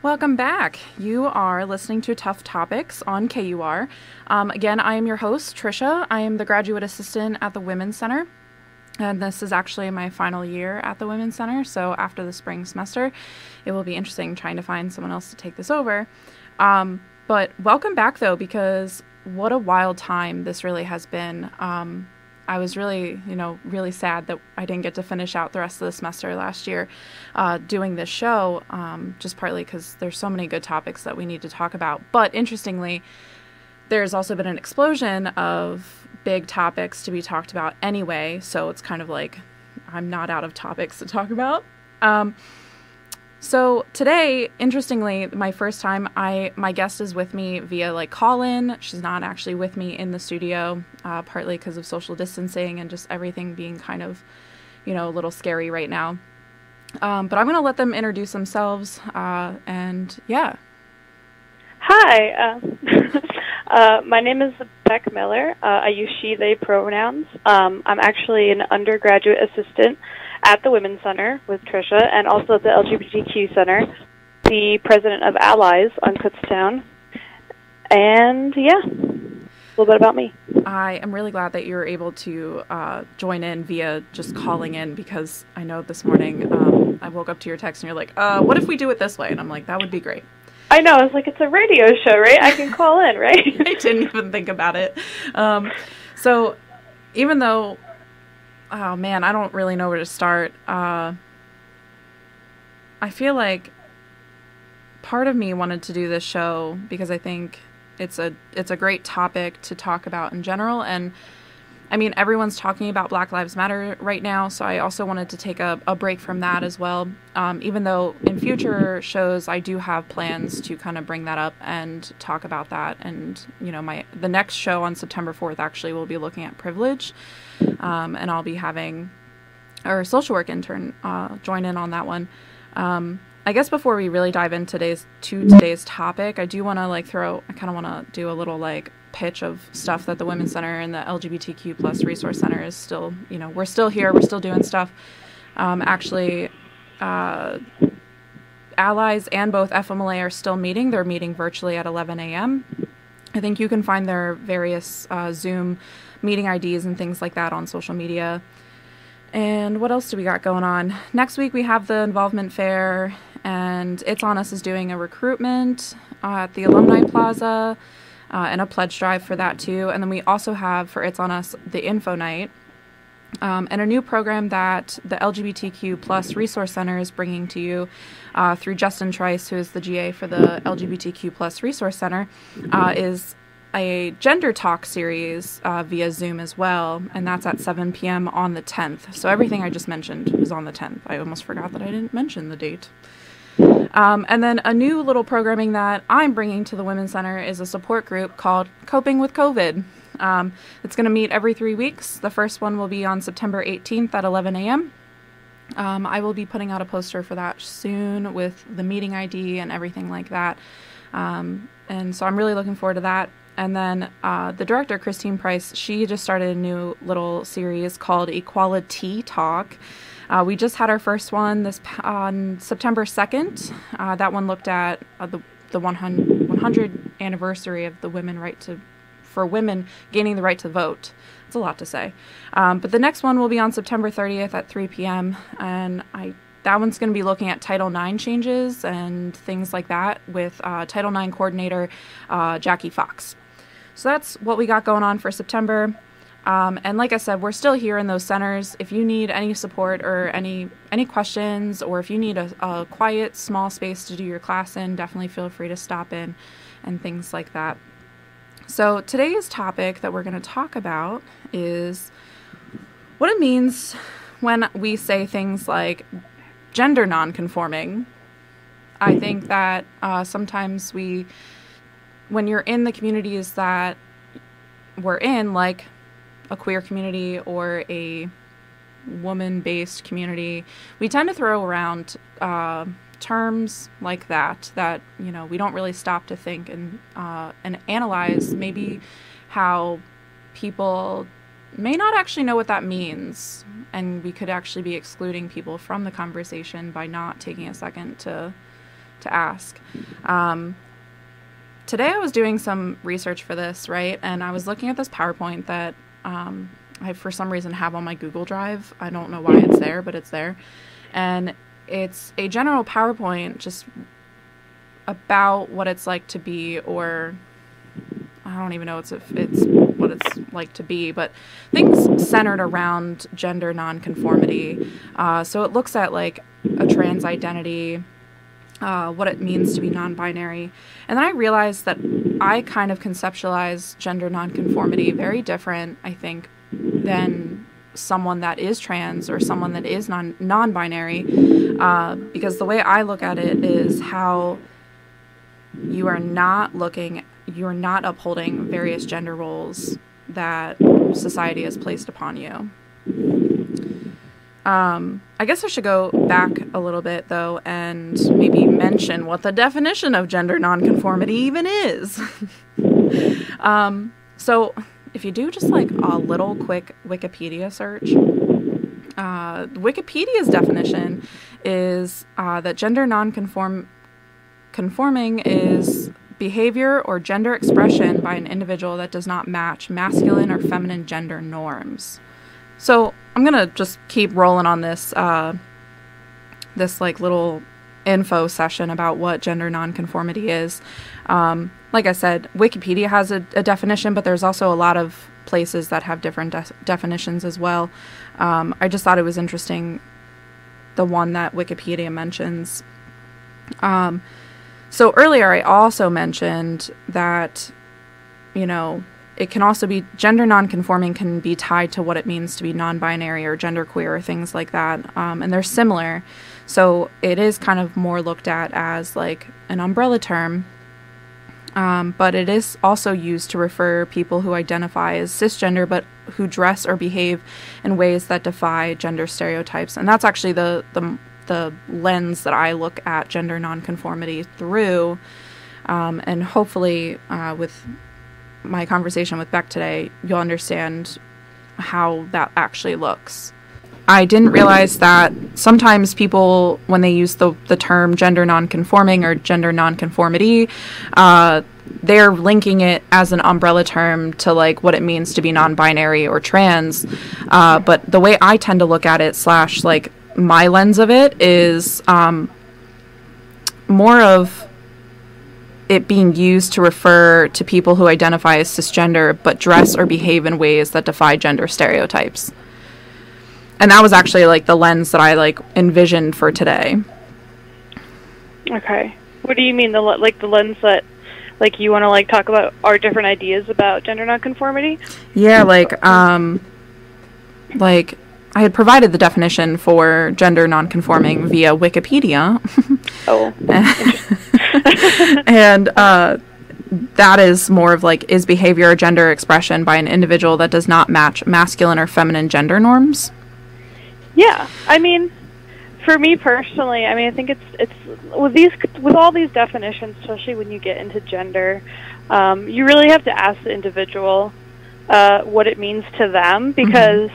Welcome back. You are listening to Tough Topics on KUR. Again, I am your host, Trisha. I am the graduate assistant at the Women's Center, and this is actually my final year at the Women's Center, so after the spring semester, it will be interesting trying to find someone else to take this over. But welcome back, though, because what a wild time this really has been. I was really, really sad that I didn't get to finish out the rest of the semester last year doing this show, just partly because there's so many good topics that we need to talk about. But interestingly, there's also been an explosion of big topics to be talked about anyway, so it's kind of like I'm not out of topics to talk about. So today, interestingly, my first time, my guest is with me via call-in. She's not actually with me in the studio, partly because of social distancing and just everything being kind of, a little scary right now. But I'm going to let them introduce themselves, and yeah. Hi, my name is Bec Miller. I use she, they pronouns. I'm actually an undergraduate assistant at the Women's Center with Trisha, and also at the LGBTQ Center, the president of Allies on Kutztown. And yeah, a little bit about me. I am really glad that you were able to join in via just calling in, because I know this morning I woke up to your text and you're like, what if we do it this way? And I'm like, that would be great. I know, I was like, it's a radio show, right? I can call in, right? I didn't even think about it. So even though, oh man, I don't really know where to start. I feel like part of me wanted to do this show because I think it's a great topic to talk about in general. And I mean, everyone's talking about Black Lives Matter right now, so I also wanted to take a break from that as well. Even though in future shows I do have plans to kind of bring that up and talk about that. And, the next show on September 4th actually will be looking at privilege. And I'll be having our social work intern join in on that one. I guess before we really dive into today's topic, I do want to I kind of want to do a little pitch of stuff that the Women's Center and the LGBTQ plus Resource Center is still, we're still here, we're still doing stuff. Actually, Allies and both FMLA are still meeting. They're meeting virtually at 11 a.m. I think you can find their various Zoom meeting IDs and things like that on social media. And what else do we got going on? Next week we have the Involvement Fair, and It's On Us is doing a recruitment at the Alumni Plaza, and a pledge drive for that too. And then we also have, for It's On Us, the Info Night, and a new program that the LGBTQ plus Resource Center is bringing to you through Justin Trice, who is the GA for the LGBTQ plus Resource Center, is a gender talk series via Zoom as well, and that's at 7 p.m. on the 10th. So everything I just mentioned is on the 10th. I almost forgot that I didn't mention the date. And then a new little programming that I'm bringing to the Women's Center is a support group called Coping with COVID. It's going to meet every 3 weeks. The first one will be on September 18th at 11 a.m. I will be putting out a poster for that soon with the meeting ID and everything like that. And so I'm really looking forward to that. And then the director, Christine Price, she just started a new little series called Equality Talk. We just had our first one on September 2nd. That one looked at the 100th anniversary of the for women gaining the right to vote. It's a lot to say. But the next one will be on September 30th at 3 p.m. And that one's going to be looking at Title IX changes and things like that with Title IX coordinator Jackie Fox. So that's what we got going on for September. And like I said, we're still here in those centers. If you need any support or any questions, or if you need a quiet, small space to do your class in, definitely feel free to stop in and things like that. So today's topic that we're going to talk about is what it means when we say things like gender nonconforming. I think that sometimes when you're in the communities that we're in, like a queer community or a woman-based community, we tend to throw around terms like that we don't really stop to think and analyze maybe how people may not actually know what that means, and we could actually be excluding people from the conversation by not taking a second to to ask. Today I was doing some research for this, right? And I was looking at this PowerPoint that I, for some reason, have on my Google Drive. I don't know why it's there, but it's there. And it's a general PowerPoint just about what it's like to be, or I don't even know if it's what it's like to be, but things centered around gender nonconformity. So it looks at like a trans identity, what it means to be non-binary. And then I realized that I kind of conceptualize gender nonconformity very different, I think, than someone that is trans or someone that is non-binary, because the way I look at it is how you are not upholding various gender roles that society has placed upon you. I guess I should go back a little bit, though, and maybe mention what the definition of gender nonconformity even is. So if you do just like a little quick Wikipedia search, Wikipedia's definition is that gender nonconforming is behavior or gender expression by an individual that does not match masculine or feminine gender norms. So I'm gonna just keep rolling on this this like little info session about what gender nonconformity is. Like I said, Wikipedia has a definition, but there's also a lot of places that have different definitions as well. I just thought it was interesting, the one that Wikipedia mentions. So earlier I also mentioned that, you know, it can also be, gender nonconforming can be tied to what it means to be non-binary or genderqueer or things like that. And they're similar. So it is kind of more looked at as like an umbrella term. But it is also used to refer people who identify as cisgender but who dress or behave in ways that defy gender stereotypes. And that's actually the lens that I look at gender nonconformity through. And hopefully with my conversation with Bec today, you'll understand how that actually looks. I didn't realize that sometimes people, when they use the term gender nonconforming or gender nonconformity, they're linking it as an umbrella term to like what it means to be non-binary or trans. But the way I tend to look at it, / like my lens of it, is more of it being used to refer to people who identify as cisgender but dress or behave in ways that defy gender stereotypes. And that was actually like the lens that I like envisioned for today. Okay. What do you mean, the lens that like you want to like talk about our different ideas about gender nonconformity? Yeah, like I had provided the definition for gender nonconforming via Wikipedia. Oh. And that is more of like, is behavior or gender expression by an individual that does not match masculine or feminine gender norms? Yeah, I mean, for me personally, I mean, I think it's with all these definitions, especially when you get into gender, you really have to ask the individual what it means to them, because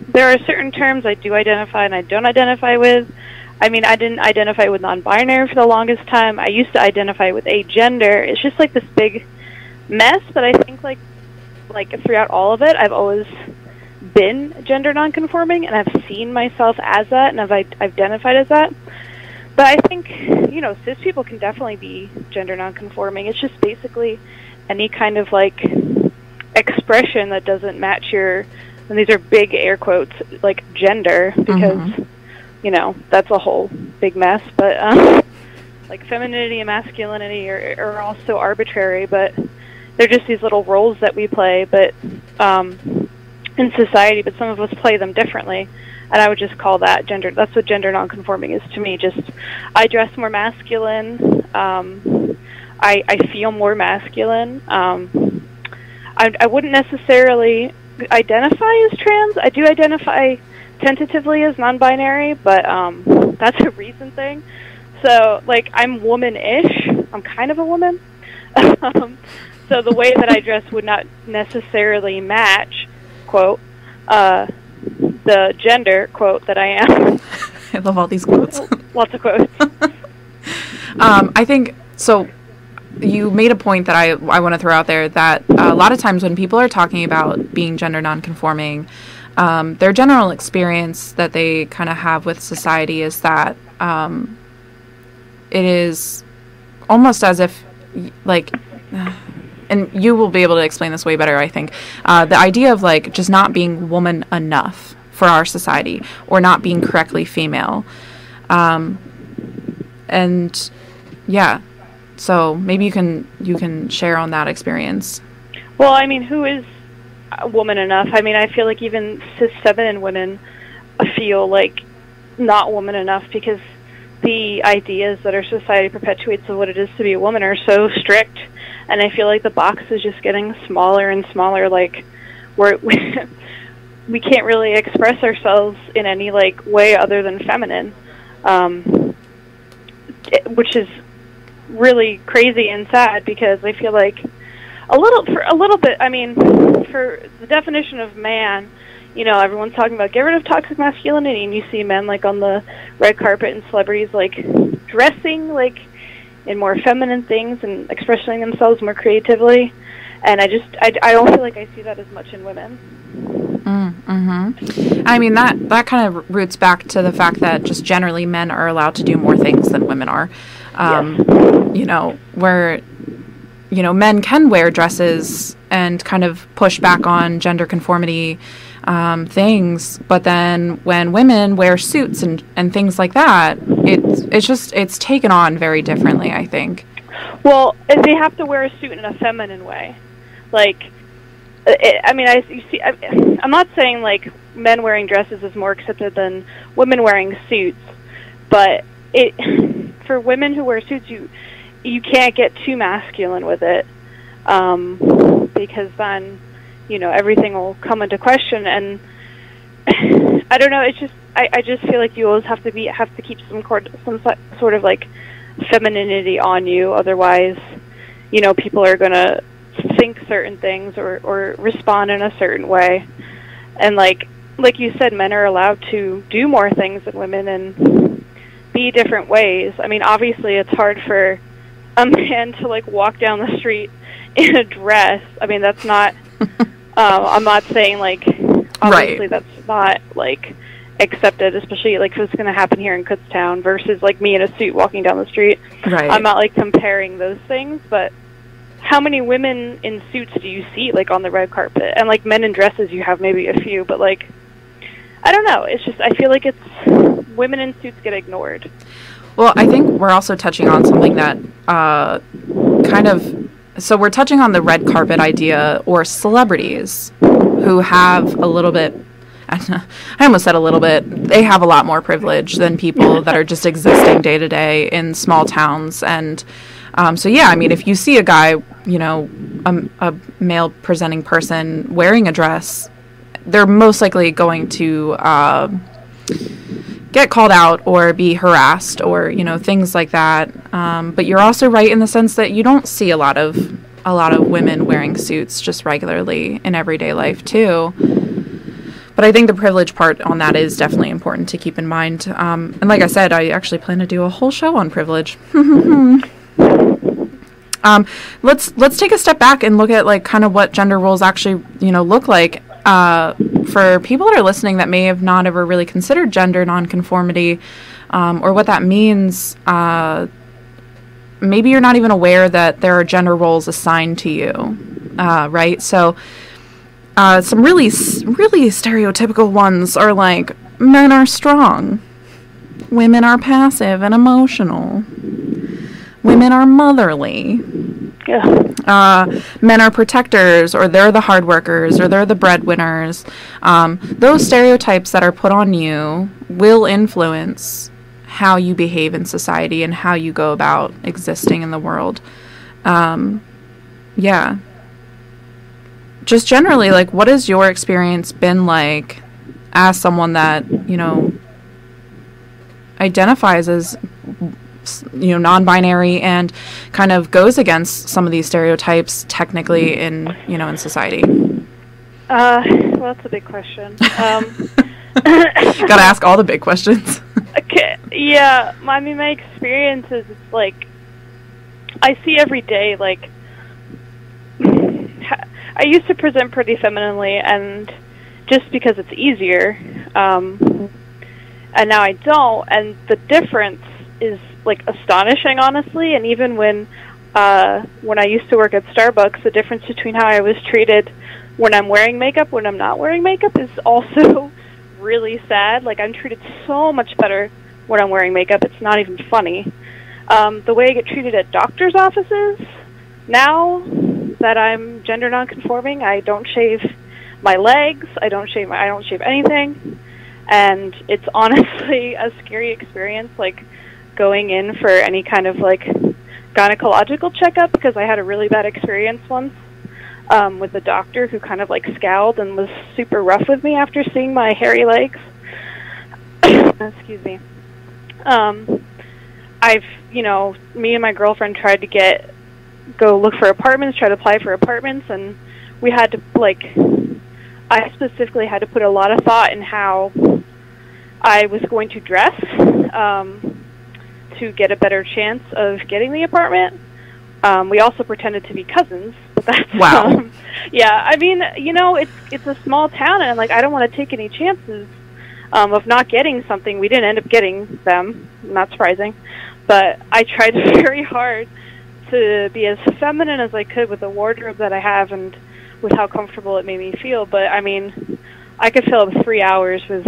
there are certain terms I do identify and I don't identify with. I mean, I didn't identify with non-binary for the longest time. I used to identify with agender. It's just like this big mess, but I think like throughout all of it, I've always been gender nonconforming, and I've seen myself as that, and I've identified as that. But I think, you know, cis people can definitely be gender nonconforming. It's just basically any kind of like expression that doesn't match your, and these are big air quotes, like gender, because you know, that's a whole big mess. But like femininity and masculinity are also arbitrary, but they're just these little roles that we play, but in society, but some of us play them differently. And I would just call that gender. That's what gender nonconforming is to me. Just, I dress more masculine. I feel more masculine. I wouldn't necessarily identify as trans. I do identify tentatively as non-binary, but that's a recent thing. So, like, I'm woman-ish. I'm kind of a woman. So the way that I dress would not necessarily match, quote, the gender, quote, that I am. I love all these quotes. Lots of quotes. I think so. You made a point that I want to throw out there, that a lot of times when people are talking about being gender nonconforming, their general experience that they kind of have with society is that it is almost as if, like, and you will be able to explain this way better, I think, the idea of, like, just not being woman enough for our society, or not being correctly female. And yeah, so maybe you can share on that experience. Well, I mean, who is a woman enough? I mean, I feel like even cis feminine women feel like not woman enough, because the ideas that our society perpetuates of what it is to be a woman are so strict, and I feel like the box is just getting smaller and smaller. Like, we can't really express ourselves in any, like, way other than feminine, which is really crazy and sad, because I feel like a little bit, I mean, for the definition of man, you know, everyone's talking about get rid of toxic masculinity, and you see men, like, on the red carpet, and celebrities, like, dressing, like, in more feminine things and expressing themselves more creatively, and I don't feel like I see that as much in women. I mean, that kind of roots back to the fact that just generally men are allowed to do more things than women are. Yes. You know, where, you know, men can wear dresses and kind of push back on gender conformity things, but then when women wear suits and things like that, it's taken on very differently, I think. Well, they have to wear a suit in a feminine way. Like, I'm not saying, like, men wearing dresses is more accepted than women wearing suits, but for women who wear suits, you can't get too masculine with it, because then, you know, everything will come into question, and I don't know. It's just I just feel like you always have to keep some sort of, like, femininity on you, otherwise, you know, people are gonna think certain things or respond in a certain way, and like you said, men are allowed to do more things than women and be different ways. I mean, obviously it's hard for a man to, like, walk down the street in a dress. I mean, that's not I'm not saying, like, obviously right. That's not, like, accepted, especially, like, if it's going to happen here in Kutztown versus, like, me in a suit walking down the street. Right. I'm not, like, comparing those things, but how many women in suits do you see, like, on the red carpet? And, like, men in dresses, you have maybe a few, but, like, I don't know. It's just, I feel like women in suits get ignored. Well, I think we're also touching on something that so we're touching on the red carpet idea, or celebrities who have a little bit, I almost said a little bit, they have a lot more privilege than people that are just existing day to day in small towns. And so, yeah, I mean, if you see a guy, you know, a male presenting person wearing a dress, they're most likely going to get called out or be harassed, or, you know, things like that. But you're also right in the sense that you don't see a lot of women wearing suits just regularly in everyday life too. But I think the privilege part on that is definitely important to keep in mind. And like I said, I actually plan to do a whole show on privilege. Let's take a step back and look at, like, kind of what gender roles actually, you know, look like. For people that are listening that may have not ever really considered gender nonconformity, or what that means, maybe you're not even aware that there are gender roles assigned to you, right? So some really stereotypical ones are, like, men are strong, women are passive and emotional, women are motherly. Yeah. Men are protectors, or they're the hard workers, or they're the breadwinners. Those stereotypes that are put on you will influence how you behave in society and how you go about existing in the world. Yeah. Just generally, like, what has your experience been like as someone that, you know, identifies as, you know, non-binary and kind of goes against some of these stereotypes technically in, you know, in society? Well, that's a big question. Gotta ask all the big questions. Okay, yeah, I mean, my experience is, it's like, I see every day, like, I used to present pretty femininely, and just because it's easier, and now I don't, and the difference is, like, astonishing, honestly. And even when I used to work at Starbucks, the difference between how I was treated when I'm wearing makeup, when I'm not wearing makeup, is also really sad. Like, I'm treated so much better when I'm wearing makeup. It's not even funny. The way I get treated at doctor's offices, now that I'm gender nonconforming, I don't shave my legs, I don't shave anything, and it's honestly a scary experience, like, going in for any kind of, like, gynecological checkup, because I had a really bad experience once with a doctor who kind of, like, scowled and was super rough with me after seeing my hairy legs. Excuse me. Me and my girlfriend tried to go look for apartments, try to apply for apartments, and we had to, like, I specifically had to put a lot of thought in how I was going to dress to get a better chance of getting the apartment. We also pretended to be cousins, but that's wow. Yeah, I mean, it's a small town, and, like, I don't want to take any chances of not getting something. We didn't end up getting them, not surprising, but I tried very hard to be as feminine as I could with the wardrobe that I have and with how comfortable it made me feel. But, I mean, I could fill up 3 hours with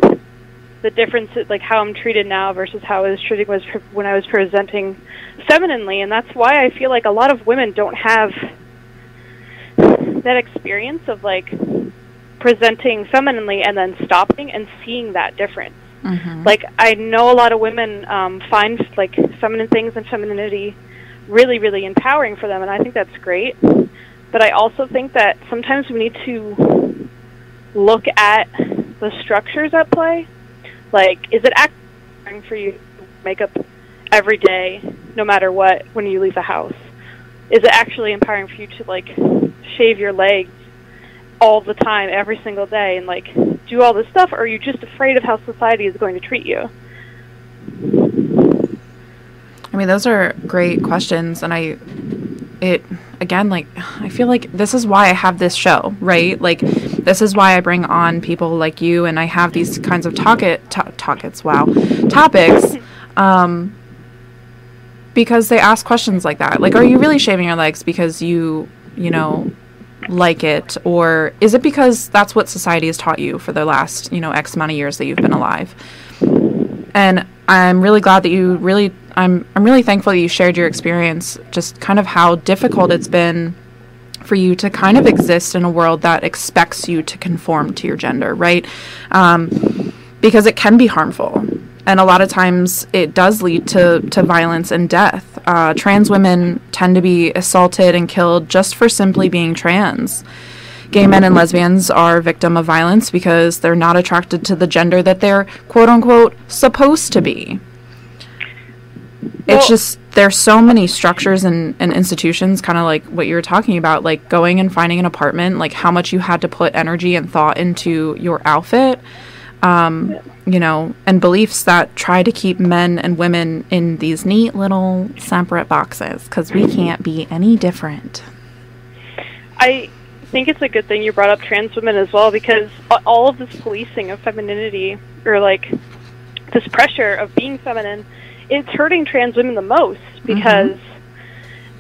the difference, like, how I'm treated now versus how I was treated when I was presenting femininely. And that's why I feel like a lot of women don't have that experience of, like, presenting femininely and then stopping and seeing that difference. Mm-hmm. Like, I know a lot of women find, like, feminine things and femininity really, really empowering for them, and I think that's great. But I also think that sometimes we need to look at the structures at play. Like, is it actually empowering for you to make up every day, no matter what, when you leave the house? Is it actually empowering for you to, like, shave your legs all the time, every single day, and, like, do all this stuff, or are you just afraid of how society is going to treat you? I mean, those are great questions, and I feel like this is why I have this show, right? Like, this is why I bring on people like you, and I have these kinds of topics, because they ask questions like that. Like, are you really shaving your legs because you like it, or is it because that's what society has taught you for the last, X amount of years that you've been alive? And I'm really glad that I'm really thankful that you shared your experience, just kind of how difficult it's been for you to kind of exist in a world that expects you to conform to your gender, right? Because it can be harmful. And a lot of times it does lead to violence and death. Trans women tend to be assaulted and killed just for simply being trans. Gay men and lesbians are victim of violence because they're not attracted to the gender that they're, quote unquote, supposed to be. It's just, there's so many structures and institutions, kind of like what you were talking about, like going and finding an apartment, like how much you had to put energy and thought into your outfit, and beliefs that try to keep men and women in these neat little separate boxes, because we can't be any different. I think it's a good thing you brought up trans women as well, because all of this policing of femininity, or, like, this pressure of being feminine, it's hurting trans women the most, because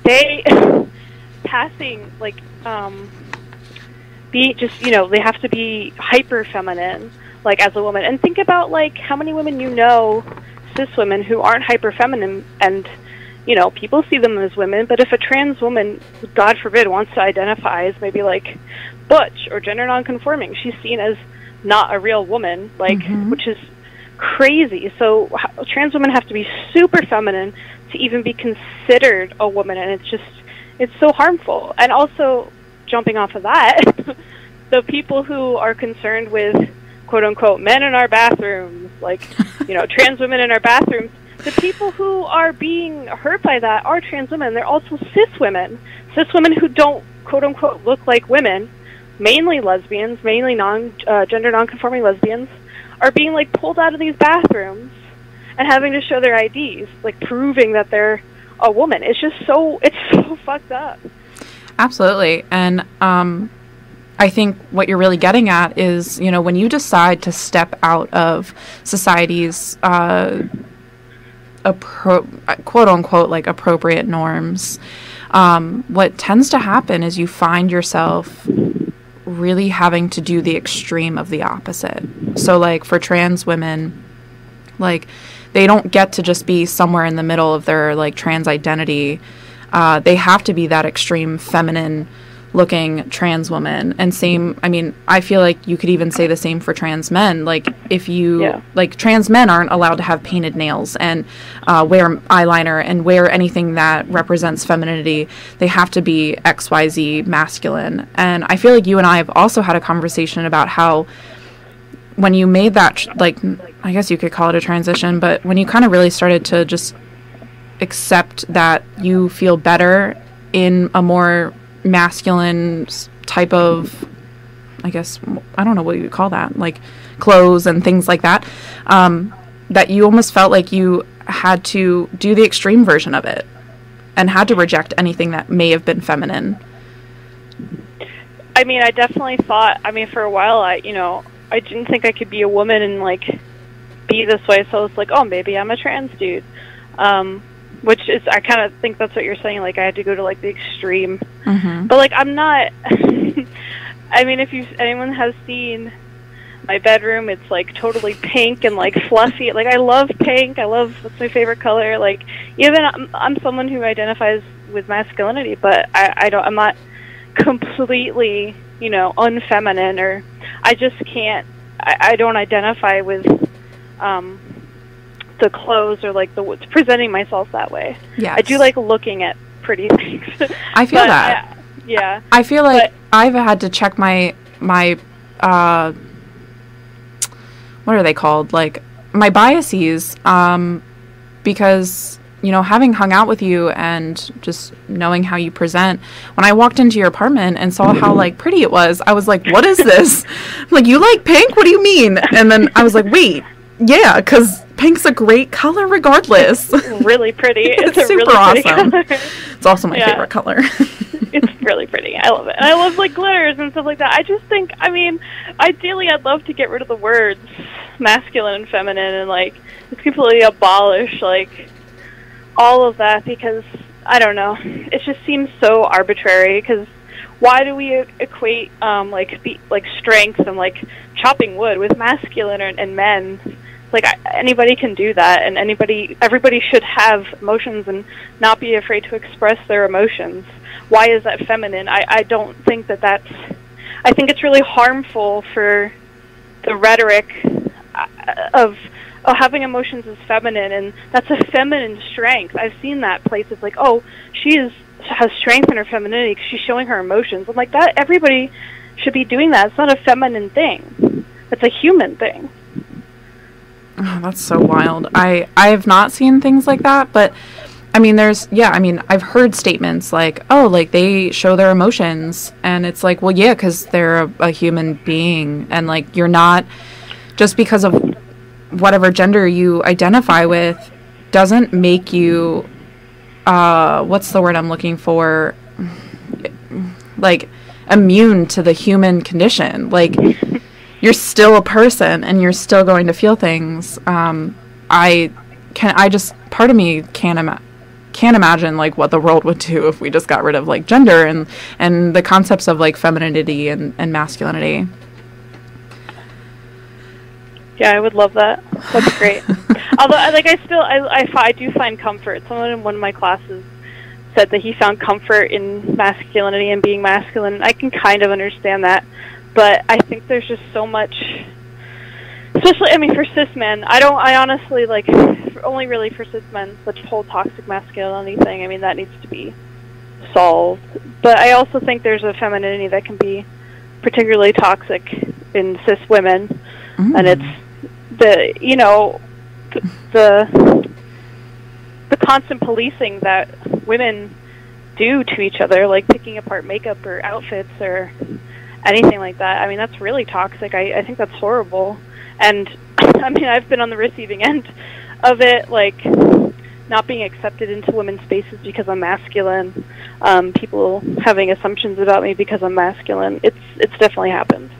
they passing, like, they have to be hyper feminine, like, as a woman. And think about, like, how many women cis women who aren't hyper feminine, and people see them as women, but if a trans woman, God forbid, wants to identify as maybe, like, butch or gender nonconforming, she's seen as not a real woman, like, which is crazy. So trans women have to be super feminine to even be considered a woman, and it's so harmful. And also, jumping off of that, the people who are concerned with, quote unquote, men in our bathrooms, like, trans women in our bathrooms, the people who are being hurt by that are trans women. They're also cis women who don't, quote unquote, look like women, mainly lesbians, mainly gender nonconforming lesbians, are being, like, pulled out of these bathrooms and having to show their IDs, like, proving that they're a woman. It's so fucked up. Absolutely. And I think what you're really getting at is, you know, when you decide to step out of society's quote unquote like appropriate norms, what tends to happen is you find yourself really having to do the extreme of the opposite. So like for trans women, like they don't get to just be somewhere in the middle of their like trans identity. They have to be that extreme feminine looking trans woman. And same, I mean, I feel like you could even say the same for trans men. Like if you like trans men aren't allowed to have painted nails and wear eyeliner and wear anything that represents femininity. They have to be XYZ masculine. And I feel like you and I have also had a conversation about how when you made that like, I guess you could call it a transition, but when you kind of really started to just accept that you feel better in a more masculine type of, I guess, I don't know what you would call that, like clothes and things like that, that you almost felt like you had to do the extreme version of it and had to reject anything that may have been feminine. I mean, I definitely thought, I mean, for a while, I didn't think I could be a woman and like be this way, so I was like, oh, maybe I'm a trans dude. Which is, I kind of think that's what you're saying, like I had to go to like the extreme. Mm-hmm. But like I'm not, I mean, if anyone has seen my bedroom, it's like totally pink and like fluffy. Like I love pink, that's my favorite color. Like even I'm someone who identifies with masculinity, but I'm not completely, you know, unfeminine, or I just can't, I don't identify with, the clothes or like presenting myself that way. Yeah, I do like looking at pretty things. I feel that. Yeah. I feel like I've had to check my what are they called? Like my biases, because, you know, having hung out with you and just knowing how you present, when I walked into your apartment and saw how like pretty it was, I was like, what is this? I'm like, you like pink? What do you mean? And then I was like, wait, yeah, because pink's a great color regardless. It's really pretty. It's a super really awesome. Pretty color. It's also my favorite color. It's really pretty. I love it. And I love like glitters and stuff like that. I just think, I mean, ideally I'd love to get rid of the words masculine and feminine and like just completely abolish like all of that, because I don't know, it just seems so arbitrary. Because why do we equate like strength and like chopping wood with masculine and men? Like anybody can do that, and everybody should have emotions and not be afraid to express their emotions. Why is that feminine? I don't think that's, I think it's really harmful for the rhetoric of having emotions is feminine, and that's a feminine strength. I've seen that places like, oh, has strength in her femininity because she's showing her emotions. I'm like, that everybody should be doing that. It's not a feminine thing. It's a human thing. Oh, that's so wild. I have not seen things like that, but I mean, I've heard statements like, oh, like they show their emotions, and it's like, well, yeah, because they're a human being, and like you're not, just because of whatever gender you identify with doesn't make you, what's the word I'm looking for, like immune to the human condition. Like you're still a person and you're still going to feel things. Part of me can't imagine like what the world would do if we just got rid of like gender and the concepts of like femininity and masculinity. Yeah, I would love that. That's great. Although, like, I do find comfort. Someone in one of my classes said that he found comfort in masculinity and being masculine. I can kind of understand that, but I think there's just so much, especially, I mean, for cis men, I honestly, like, only really for cis men, such whole toxic masculinity thing, I mean, that needs to be solved. But I also think there's a femininity that can be particularly toxic in cis women, and it's the, you know, the constant policing that women do to each other, like picking apart makeup or outfits or anything like that. I mean, that's really toxic. I think that's horrible. And I mean, I've been on the receiving end of it, like not being accepted into women's spaces because I'm masculine, people having assumptions about me because I'm masculine. It's definitely happened.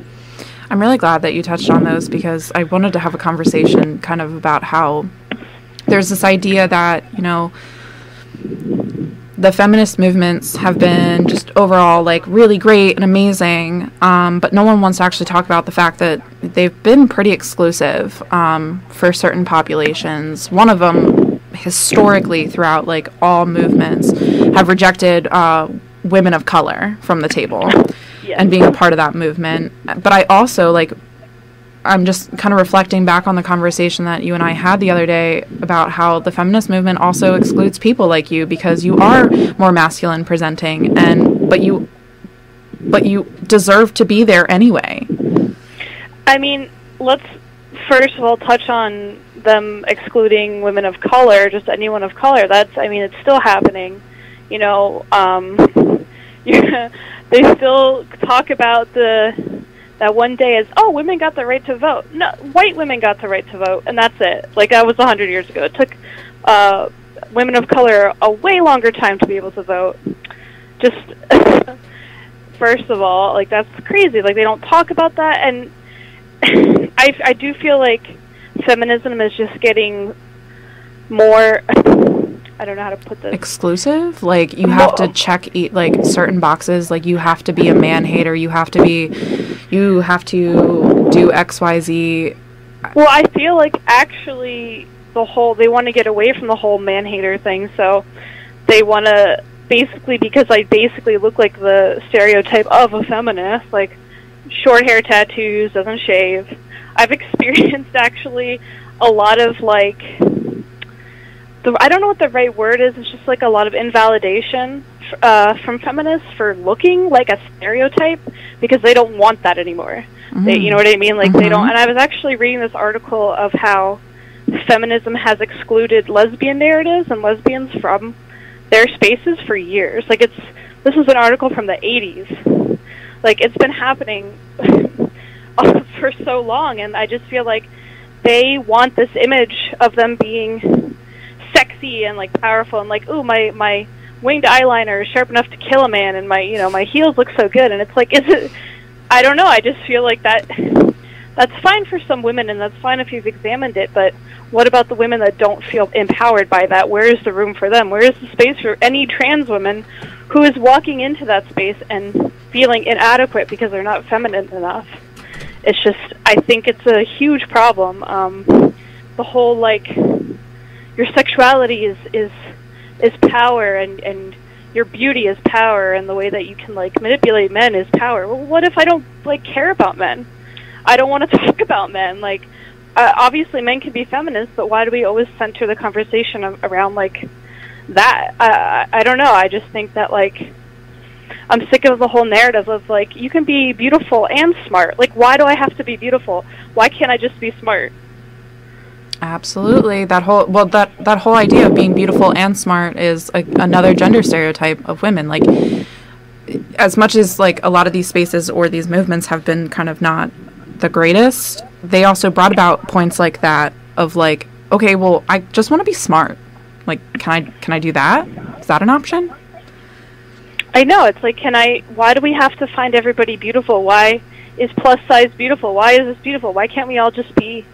I'm really glad that you touched on those, because I wanted to have a conversation kind of about how there's this idea that, you know, the feminist movements have been just overall like really great and amazing, but no one wants to actually talk about the fact that they've been pretty exclusive for certain populations. One of them, historically throughout like all movements, have rejected women of color from the table. Yes. And being a part of that movement. But I also like, I'm just kind of reflecting back on the conversation that you and I had the other day about how the feminist movement also excludes people like you, because you are more masculine presenting, but you deserve to be there anyway. I mean, let's first of all touch on them excluding women of color, just anyone of color. It's still happening. You know, they still talk about that one day as, oh, women got the right to vote. No, white women got the right to vote, and that's it. Like, that was 100 years ago. It took women of color a way longer time to be able to vote. Just, first of all, like, that's crazy. Like, they don't talk about that, and I do feel like feminism is just getting more... I don't know how to put this. Exclusive? Like, you have to check like certain boxes. Like, you have to be a man hater. You have to do XYZ. Well, I feel like actually they want to get away from the whole man hater thing. So they want to because I basically look like the stereotype of a feminist, like short hair, tattoos, doesn't shave. I've experienced actually a lot of like, I don't know what the right word is. It's just like a lot of invalidation from feminists for looking like a stereotype, because they don't want that anymore. Mm-hmm. You know what I mean? Like, mm-hmm. They don't. And I was actually reading this article of how feminism has excluded lesbian narratives and lesbians from their spaces for years. Like, this is an article from the 80s. Like, it's been happening for so long, and I just feel like they want this image of them being sexy and like powerful, and like, ooh, my winged eyeliner is sharp enough to kill a man, and my heels look so good. And it's like, I don't know, I just feel like that's fine for some women, and that's fine if you've examined it, but what about the women that don't feel empowered by that? Where is the room for them? Where is the space for any trans woman who is walking into that space and feeling inadequate because they're not feminine enough? It's just, I think it's a huge problem. The whole, like, your sexuality is power, and your beauty is power, and the way that you can like manipulate men is power. Well, what if I don't like care about men? I don't want to talk about men. Like, obviously men can be feminists, but why do we always center the conversation around like that? I don't know. I just think that like I'm sick of the whole narrative of like, you can be beautiful and smart. Like, why do I have to be beautiful? Why can't I just be smart? Absolutely. That whole idea of being beautiful and smart is another gender stereotype of women. Like, as much as like a lot of these spaces or these movements have been kind of not the greatest, they also brought about points like that of like, okay, well, I just want to be smart. Like, can I do that? Is that an option? I know. It's like, why do we have to find everybody beautiful? Why is plus size beautiful? Why is this beautiful? Why can't we all just be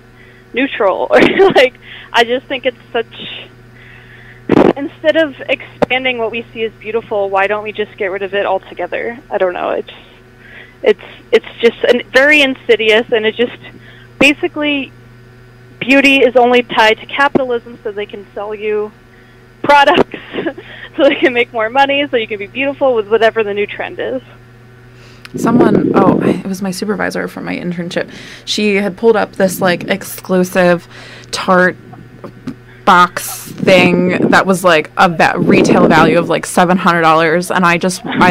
neutral? Or like, I just think it's such, instead of expanding what we see as beautiful, why don't we just get rid of it altogether? I don't know. It's just very insidious, and it just basically, beauty is only tied to capitalism so they can sell you products so they can make more money, so you can be beautiful with whatever the new trend is. It was my supervisor from my internship. She had pulled up this like exclusive Tarte box thing that was like a retail value of like $700, and I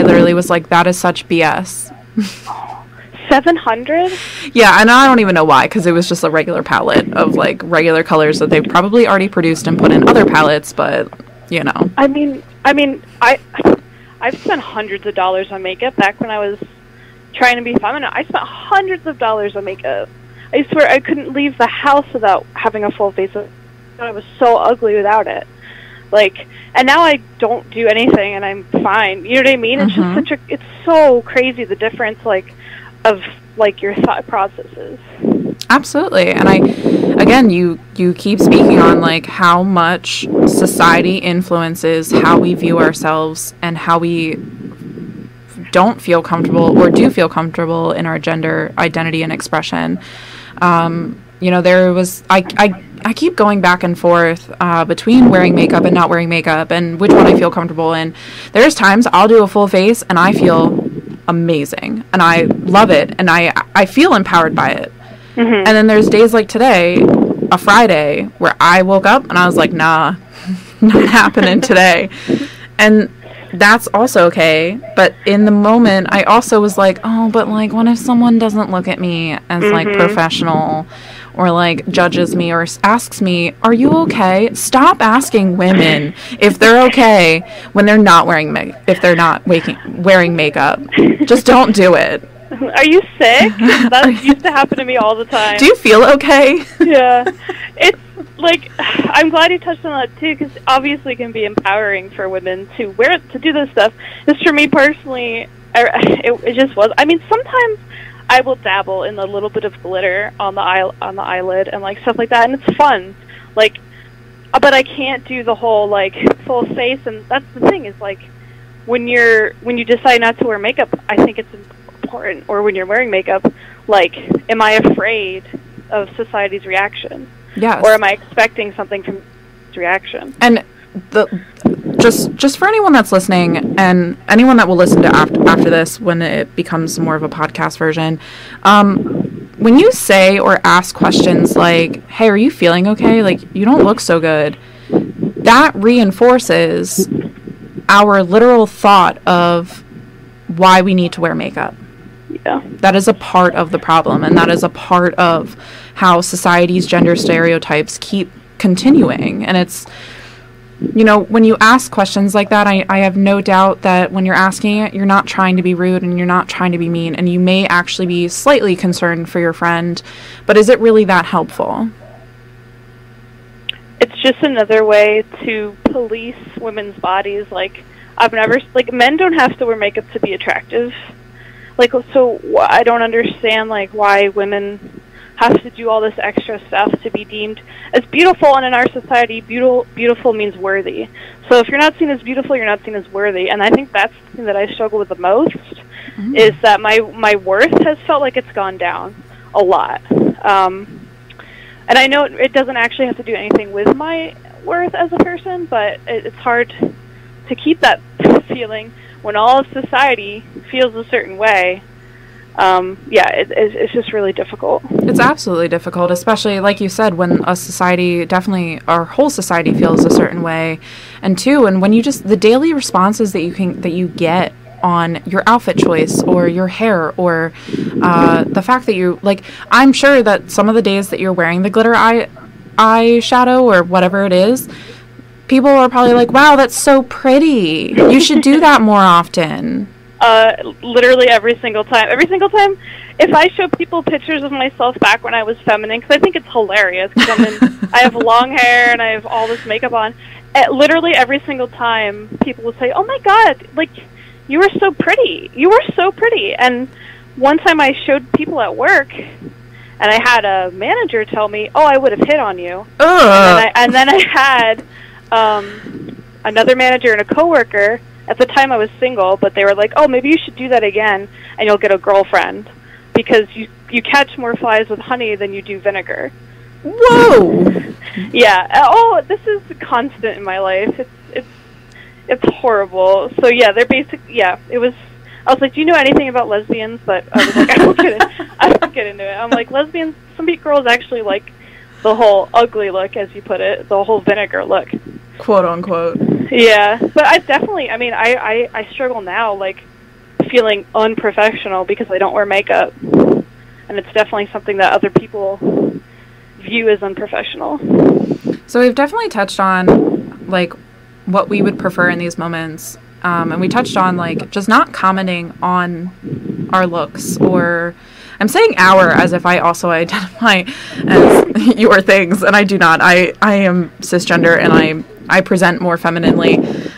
literally was like, that is such BS. $700? Yeah, and I don't even know why, because it was just a regular palette of like regular colors that they probably already produced and put in other palettes, but you know. I mean, I've spent hundreds of dollars on makeup back when I was trying to be feminine. I spent hundreds of dollars on makeup. I swear I couldn't leave the house without having a full face. I was so ugly without it. Like, and now I don't do anything and I'm fine. You know what I mean? It's just it's so crazy, the difference, like, of, like, your thought processes. Absolutely. And again, you keep speaking on, like, how much society influences how we view ourselves and how we don't feel comfortable or do feel comfortable in our gender identity and expression. You know, there was, I keep going back and forth between wearing makeup and not wearing makeup and which one I feel comfortable in. There's times I'll do a full face and I feel amazing and I love it and I feel empowered by it. And then there's days like today, a Friday, where I woke up and I was like, nah, not happening today. And that's also okay. But in the moment, I also was like, oh, but, like, what if someone doesn't look at me as, like, professional, or, like, judges me or asks me, are you okay? Stop asking women if they're okay when they're not wearing wearing makeup. Just don't do it. Are you sick? That used to happen to me all the time. Do you feel okay? Yeah. It's, like, I'm glad you touched on that, too, because obviously it can be empowering for women to do this stuff. Just for me personally, it just was. I mean, sometimes I will dabble in a little bit of glitter on the eyelid and, like, stuff like that, and it's fun. Like, but I can't do the whole, like, full face, and that's the thing, is, like, when you decide not to wear makeup, I think it's important, or when you're wearing makeup, like, am I afraid of society's reaction? Yes. Or am I expecting something from its reaction? And just for anyone that's listening and anyone that will listen to after this when it becomes more of a podcast version, when you say or ask questions like, hey, are you feeling okay? Like, you don't look so good. That reinforces our literal thought of why we need to wear makeup. Yeah. That is a part of the problem, and that is a part of how society's gender stereotypes keep continuing. And it's, you know, when you ask questions like that, I have no doubt that when you're asking it, you're not trying to be rude and you're not trying to be mean, and you may actually be slightly concerned for your friend, but is it really that helpful? It's just another way to police women's bodies. Like, men don't have to wear makeup to be attractive. Like, so I don't understand, like, why women have to do all this extra stuff to be deemed as beautiful, and in our society, beautiful means worthy. So if you're not seen as beautiful, you're not seen as worthy, and I think that's the thing that I struggle with the most, is that my worth has felt like it's gone down a lot. And I know it doesn't actually have to do anything with my worth as a person, but it's hard to keep that feeling when all of society feels a certain way. It's just really difficult. It's absolutely difficult, especially, like you said, when a society, definitely our whole society feels a certain way. And two, and when you just, the daily responses that you get on your outfit choice or your hair or the fact that you, like, I'm sure that some of the days that you're wearing the glitter eyeshadow or whatever it is, people are probably like, wow, that's so pretty. You should do that more often. Literally every single time. If I show people pictures of myself back when I was feminine, because I think it's hilarious, because I have long hair and I have all this makeup on, literally every single time people will say, oh my god, like, you were so pretty. And one time I showed people at work, and I had a manager tell me, oh, I would have hit on you. And then I had another manager and a coworker. At the time I was single, but they were like, oh, maybe you should do that again and you'll get a girlfriend, because you catch more flies with honey than you do vinegar. Whoa! Yeah. Oh, this is constant in my life. It's horrible. So yeah, they're it was, I was like, do you know anything about lesbians? But I was like, I don't get into it. I'm like, lesbians, some girls actually like the whole ugly look, as you put it, the whole vinegar look. Quote unquote. Yeah, but I definitely, I struggle now, like, feeling unprofessional because I don't wear makeup. And it's definitely something that other people view as unprofessional. So we've definitely touched on, like, what we would prefer in these moments. And we touched on, like, just not commenting on our looks, or I'm saying our as if I also identify as your things, and I do not. I am cisgender, and I present more femininely.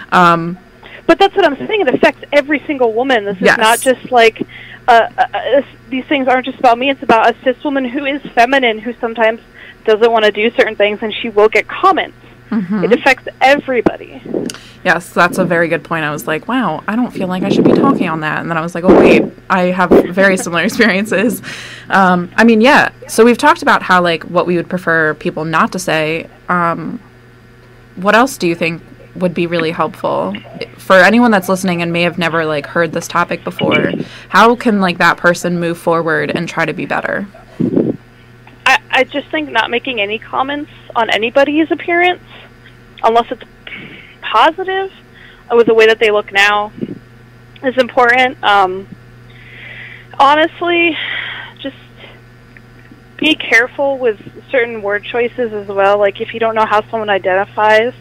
But that's what I'm saying. It affects every single woman. This is Yes. not just like these things aren't just about me. It's about a cis woman who is feminine, who sometimes doesn't want to do certain things, and she will get comments. It affects everybody. Yes, that's a very good point. I was like, wow, I don't feel like I should be talking on that. And then I was like, oh, wait, I have very similar experiences. I mean, yeah. So we've talked about how, like, what we would prefer people not to say. What else do you think would be really helpful for anyone that's listening and may have never, like, heard this topic before? How can, like, that person move forward and try to be better? I just think not making any comments on anybody's appearance, unless it's positive, with the way that they look now, is important. Honestly, just be careful with certain word choices as well. Like, if you don't know how someone identifies,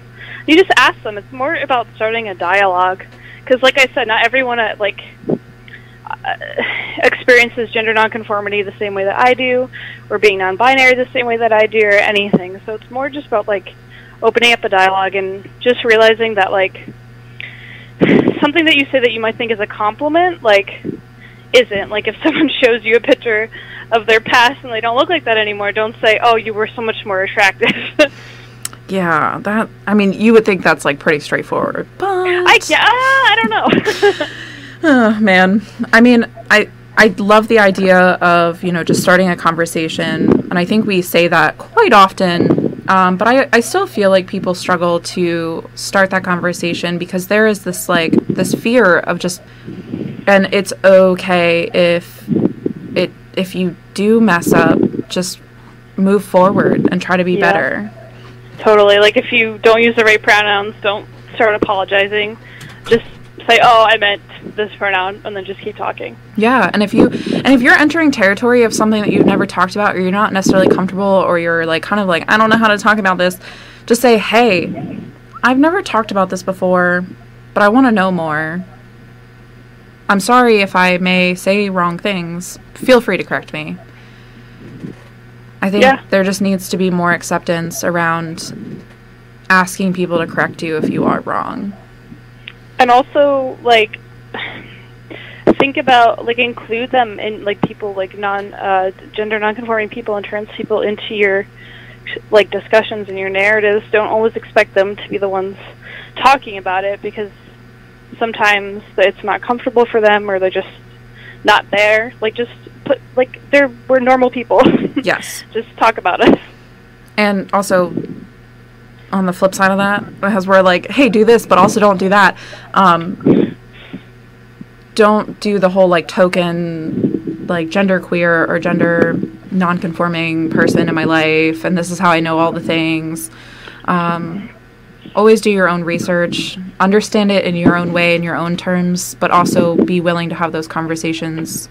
you just ask them. It's more about starting a dialogue. Because, like I said, not everyone, experiences gender nonconformity the same way that I do, or being non-binary the same way that I do, or anything. So it's more just about, like, opening up a dialogue and just realizing that, like, something that you say that you might think is a compliment, like, isn't. Like, if someone shows you a picture of their past and they don't look like that anymore, don't say, oh, you were so much more attractive. Yeah, that, I mean, you would think that's, like, pretty straightforward, but... I don't know. Oh, man. I mean, I love the idea of, you know, just starting a conversation, and I think we say that quite often, but I still feel like people struggle to start that conversation because there is this, like, this fear of just, and it's okay if you do mess up, just move forward and try to be better. Totally. Like, if you don't use the right pronouns, don't start apologizing. Just say, oh, I meant this pronoun, and then just keep talking. Yeah, and if you're entering territory of something that you've never talked about, or you're not necessarily comfortable, or you're, like, kind of like, I don't know how to talk about this, just say, hey, I've never talked about this before, but I want to know more. I'm sorry if I may say wrong things. Feel free to correct me. I think there just needs to be more acceptance around asking people to correct you if you are wrong. And also, like, think about, like, include them in, like, people, like, gender nonconforming people and trans people into your, like, discussions and your narratives. Don't always expect them to be the ones talking about it, because sometimes it's not comfortable for them, or they're just not there. Like, just put, like, we're normal people. Yes. Just talk about us. And also, on the flip side of that, because we're like, hey, do this, but also don't do that. Don't do the whole, like, token, like, genderqueer or gender non-conforming person in my life, and this is how I know all the things. Always do your own research, understand it in your own way, in your own terms, but also be willing to have those conversations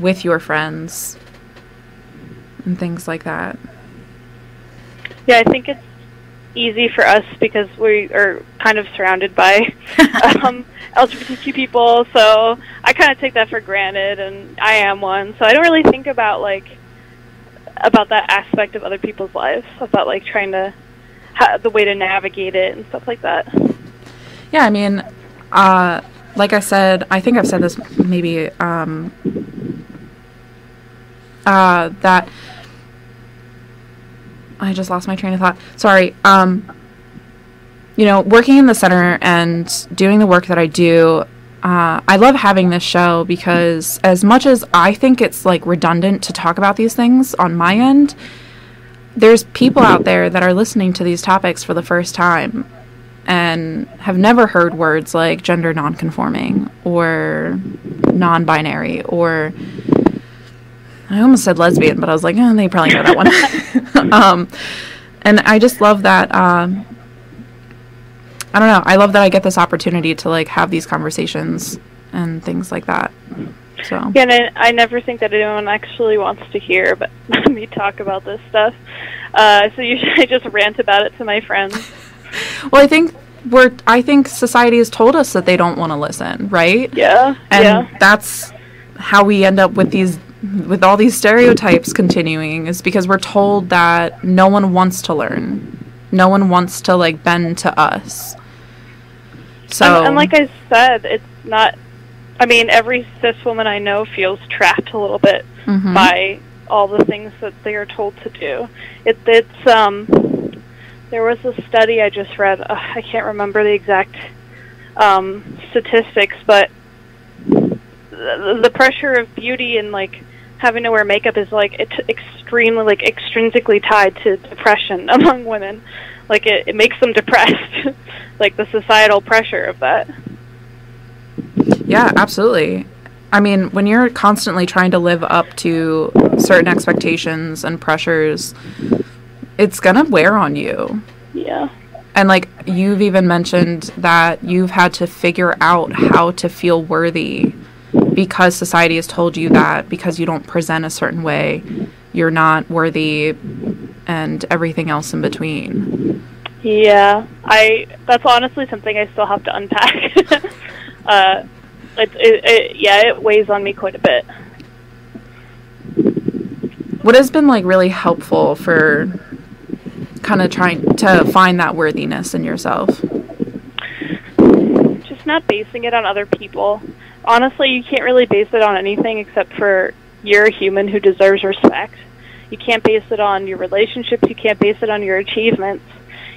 with your friends and things like that. Yeah, I think it's easy for us because we are kind of surrounded by LGBTQ people, so I kind of take that for granted, and I am one, so I don't really think about that aspect of other people's lives, about, like, trying to the way to navigate it and stuff like that. Yeah, I mean, like I said, I think I've said this maybe, that I just lost my train of thought. Sorry. You know, working in the center and doing the work that I do, I love having this show because as much as I think it's, like, redundant to talk about these things on my end, there's people out there that are listening to these topics for the first time and have never heard words like gender nonconforming or non-binary, or I almost said lesbian, but I was like, they probably know that one. And I just love that, I don't know, I love that I get this opportunity to, like, have these conversations and things like that. So. Yeah, and I never think that anyone actually wants to hear but me talk about this stuff. So usually I just rant about it to my friends. Well, I think society has told us that they don't want to listen, right? Yeah. And that's how we end up with all these stereotypes continuing, is because we're told that no one wants to learn. No one wants to, like, bend to us. So, and like I said, it's not, I mean, every cis woman I know feels trapped a little bit by all the things that they are told to do. There was a study I just read, I can't remember the exact statistics, but the pressure of beauty and, like, having to wear makeup is, like, extremely, like, extrinsically tied to depression among women. Like, it makes them depressed, like, the societal pressure of that. Yeah, absolutely. I mean, when you're constantly trying to live up to certain expectations and pressures, it's gonna wear on you. Yeah. And, like, you've even mentioned that you've had to figure out how to feel worthy because society has told you that because you don't present a certain way, you're not worthy, and everything else in between. Yeah, that's honestly something I still have to unpack. It weighs on me quite a bit. What has been, like, really helpful for kind of trying to find that worthiness in yourself? Just not basing it on other people. Honestly, you can't really base it on anything except for you're a human who deserves respect. You can't base it on your relationships. You can't base it on your achievements.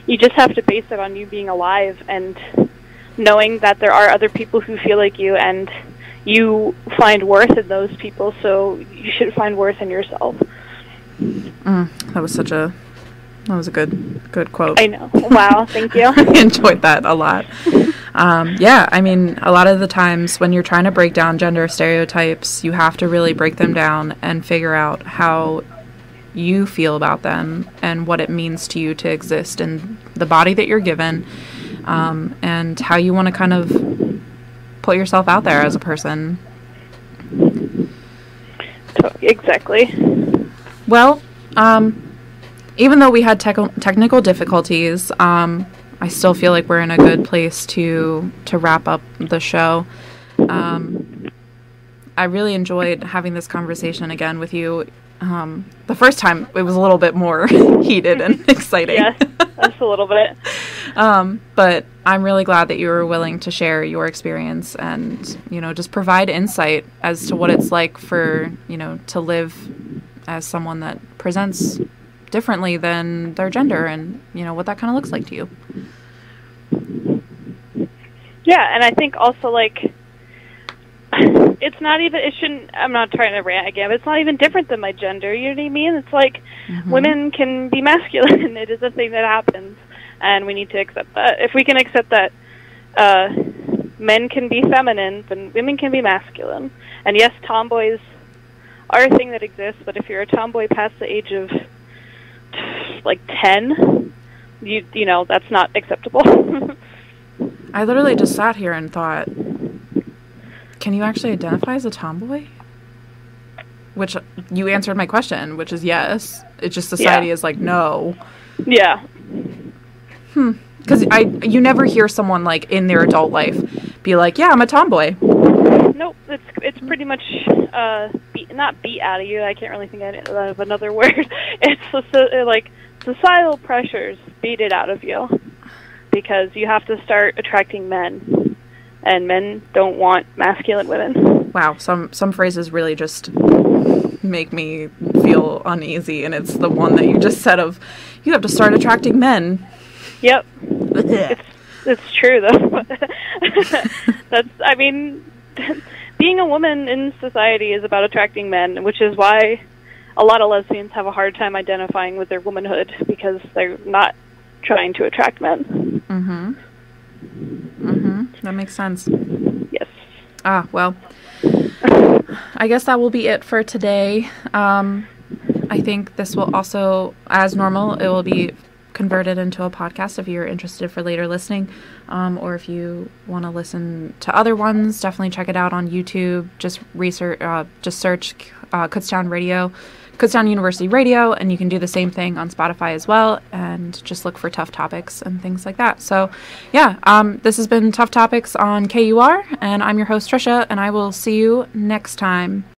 You just have to base it on you being alive and knowing that there are other people who feel like you, and you find worth in those people, so you should find worth in yourself. That was a good quote. I know. Wow, thank you. I enjoyed that a lot. Yeah, I mean, a lot of the times when you're trying to break down gender stereotypes, you have to really break them down and figure out how you feel about them and what it means to you to exist in the body that you're given, and how you want to kind of put yourself out there as a person. Exactly. Well, even though we had technical difficulties, I still feel like we're in a good place to wrap up the show. I really enjoyed having this conversation again with you. The first time it was a little bit more heated and exciting. Yes, just a little bit. But I'm really glad that you were willing to share your experience and, just provide insight as to what it's like for, to live as someone that presents differently than their gender and, what that kind of looks like to you. Yeah, and I think also, like, I'm not trying to rant again, but it's not even different than my gender, you know what I mean? It's like, women can be masculine, it is a thing that happens, and we need to accept that. If we can accept that men can be feminine, then women can be masculine. And yes, tomboys are a thing that exists, but if you're a tomboy past the age of, like, 10, you know, that's not acceptable. I literally just sat here and thought, can you actually identify as a tomboy? Which, you answered my question, which is yes. It's just society is like, no. Yeah. Because you never hear someone, like, in their adult life be like, yeah, I'm a tomboy. Nope. It's pretty much, not beat out of you. I can't really think of another word. It's like societal pressures beat it out of you. Because you have to start attracting men. And men don't want masculine women. Wow, some phrases really just make me feel uneasy, and it's the one that you just said of, you have to start attracting men. Yep. It's true, though. Being a woman in society is about attracting men, which is why a lot of lesbians have a hard time identifying with their womanhood, because they're not trying to attract men. That makes sense. Yes. Well, I guess that will be it for today. I think this will also, as normal, it will be converted into a podcast if you're interested for later listening, or if you want to listen to other ones, definitely check it out on YouTube. Just search Kutztown University Radio, and you can do the same thing on Spotify as well, and just look for Tough Topics and things like that. So, yeah, this has been Tough Topics on KUR, and I'm your host, Trisha, and I will see you next time.